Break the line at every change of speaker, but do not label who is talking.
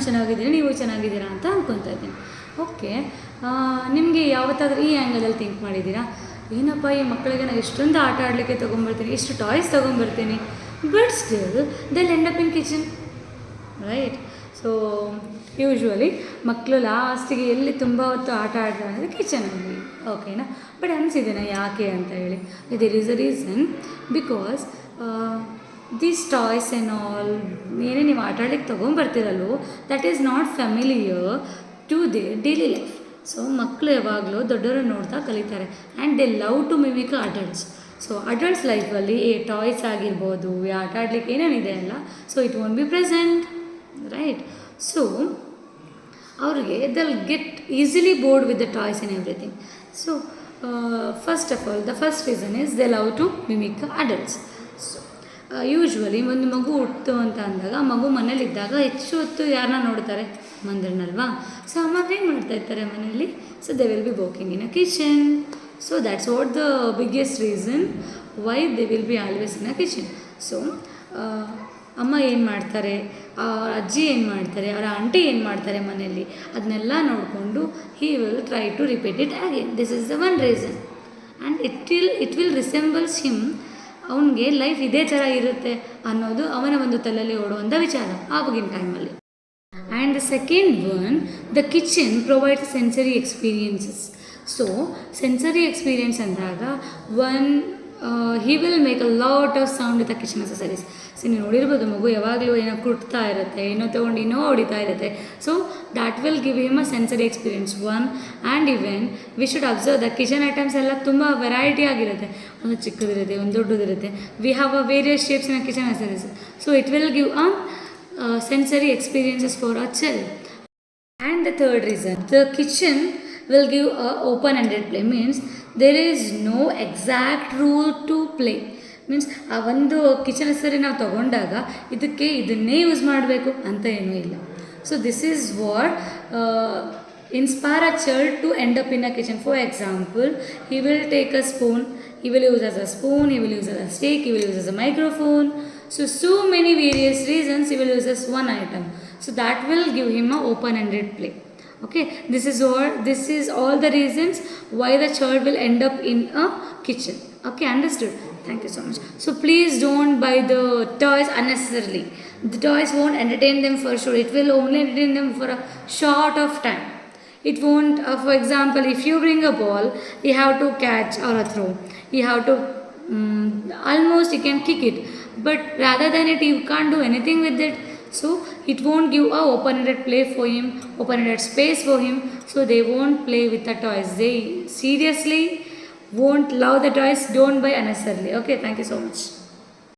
ಚೆನ್ನಾಗಿದ್ದೀನಿ, ನೀವು ಚೆನ್ನಾಗಿದ್ದೀರಾ ಅಂತ ಅಂದ್ಕೊತಾ ಇದ್ದೀನಿ. ಓಕೆ, ನಿಮಗೆ ಯಾವತ್ತಾದರೂ ಈ ಆ್ಯಂಗಲಲ್ಲಿ ಥಿಂಕ್ ಮಾಡಿದ್ದೀರಾ, ಏನಪ್ಪ ಈ ಮಕ್ಕಳಿಗೆ ನಾನು ಎಷ್ಟೊಂದು ಆಟ ಆಡಲಿಕ್ಕೆ ತೊಗೊಂಬರ್ತೀನಿ, ಎಷ್ಟು ಟಾಯ್ಸ್ ತೊಗೊಂಬರ್ತೀನಿ, but still they'll end up in kitchen, right? So usually ಮಕ್ಕಳು ಲಾಸ್ಟಿಗೆ ಎಲ್ಲಿ ತುಂಬ ಹೊತ್ತು ಆಟ ಆಡ್ತಾರೆ ಅಂದರೆ ಕಿಚನಲ್ಲಿ, ಓಕೆನಾ? ಬಟ್ ಅನಿಸಿದ್ದೇನೆ ಯಾಕೆ ಅಂತ ಹೇಳಿ, there is a reason. Because these toys and all ಏನೇ ನೀವು ಆಟ ಆಡ್ಲಿಕ್ಕೆ ತೊಗೊಂಬರ್ತಿರಲ್ವೋ, that is not familiar to their daily life. So ಮಕ್ಕಳು ಯಾವಾಗಲೂ ದೊಡ್ಡವರನ್ನು ನೋಡ್ತಾ ಕಲಿತಾರೆ and they love to mimic adults. So adults ಲೈಫಲ್ಲಿ ಟಾಯ್ಸ್ ಆಗಿರ್ಬೋದು, ಆಟ ಆಡ್ಲಿಕ್ಕೆ ಏನೇನಿದೆ ಅಲ್ಲ, so it won't be present, right? So ಅವ್ರಿಗೆ they'll get easily bored with the toys and everything. So first of all the first reason is they love to mimic adults. So usually ಒಂದು ಮಗು ಹುಟ್ಟಿತು ಅಂತ ಅಂದಾಗ ಮಗು ಮನೇಲಿದ್ದಾಗ ಹೆಚ್ಚು ಹೊತ್ತು ಯಾರನ್ನ ನೋಡ್ತಾರೆ, ಮಂದಿರನಲ್ವಾ? ಸೊ ಅಮ್ಮ ಏನು ಮಾಡ್ತಾ ಇರ್ತಾರೆ ಮನೆಯಲ್ಲಿ? So they will be working in a kitchen. So that's what the biggest reason why they will be always in a kitchen. So ಅಮ್ಮ ಏನು ಮಾಡ್ತಾರೆ, ಅಜ್ಜಿ ಏನು ಮಾಡ್ತಾರೆ, ಅವರ ಆಂಟಿ ಏನು ಮಾಡ್ತಾರೆ ಮನೆಯಲ್ಲಿ, ಅದನ್ನೆಲ್ಲ ನೋಡಿಕೊಂಡು he will try to repeat it again. This is the one reason and it will resembles him. ಅವನಿಗೆ ಲೈಫ್ ಇದೇ ಥರ ಇರುತ್ತೆ ಅನ್ನೋದು ಅವನ ಒಂದು ತಲೆಯಲ್ಲಿ ಓಡುವಂಥ ವಿಚಾರ ಆವಾಗಿನ ಟೈಮಲ್ಲಿ. And the second one, the kitchen provides sensory experiences. So sensory experience ಅಂದಾಗ he will make a lot of sound with the kitchen accessories. So ನೀವು ನೋಡಿರ್ಬೋದು ಮಗು ಯಾವಾಗಲೂ ಏನೋ ಕುಟ್ತಾ ಇರುತ್ತೆ, ಏನೋ ತೊಗೊಂಡು ಇನ್ನೂ ಹೊಡಿತಾ ಇರುತ್ತೆ. So that will give him a sensory experience one. And even we should observe the kitchen items ಎಲ್ಲ ತುಂಬ ವೆರೈಟಿ ಆಗಿರುತ್ತೆ. ಒಂದು ಚಿಕ್ಕದಿರುತ್ತೆ, ಒಂದು ದೊಡ್ಡದಿರುತ್ತೆ. We have a various shapes in a kitchen accessories. So it will give a sensory experiences for a child. And the third reason, the kitchen will give a open-ended play, means there is no exact rule to play. Means ಆ ಒಂದು kitchen ಸರಿ ನಾವು ತೊಗೊಂಡಾಗ ಇದನ್ನೇ use ಮಾಡಬೇಕು ಅಂತ ಏನೂ ಇಲ್ಲ. So this is what inspire a child to end up in a kitchen. For example, he will take a spoon, he will use as a spoon, he will use as a stick, he will use as a microphone. So many various reasons he will use as one item. So that will give him a open-ended play. Okay, this is all the reasons why the child will end up in a kitchen. Okay, understood? Thank you so much. So please don't buy the toys unnecessarily. The toys won't entertain them for sure. It will only entertain them for a short of time. It won't, for example, if you bring a ball, you have to catch or throw. You have to, almost you can kick it. But rather than it, you can't do anything with it. So it won't give a open-ended play for him, open-ended space for him. So they won't play with the toys. They seriously won't love the toys. Don't buy unnecessarily. Okay, thank you so much.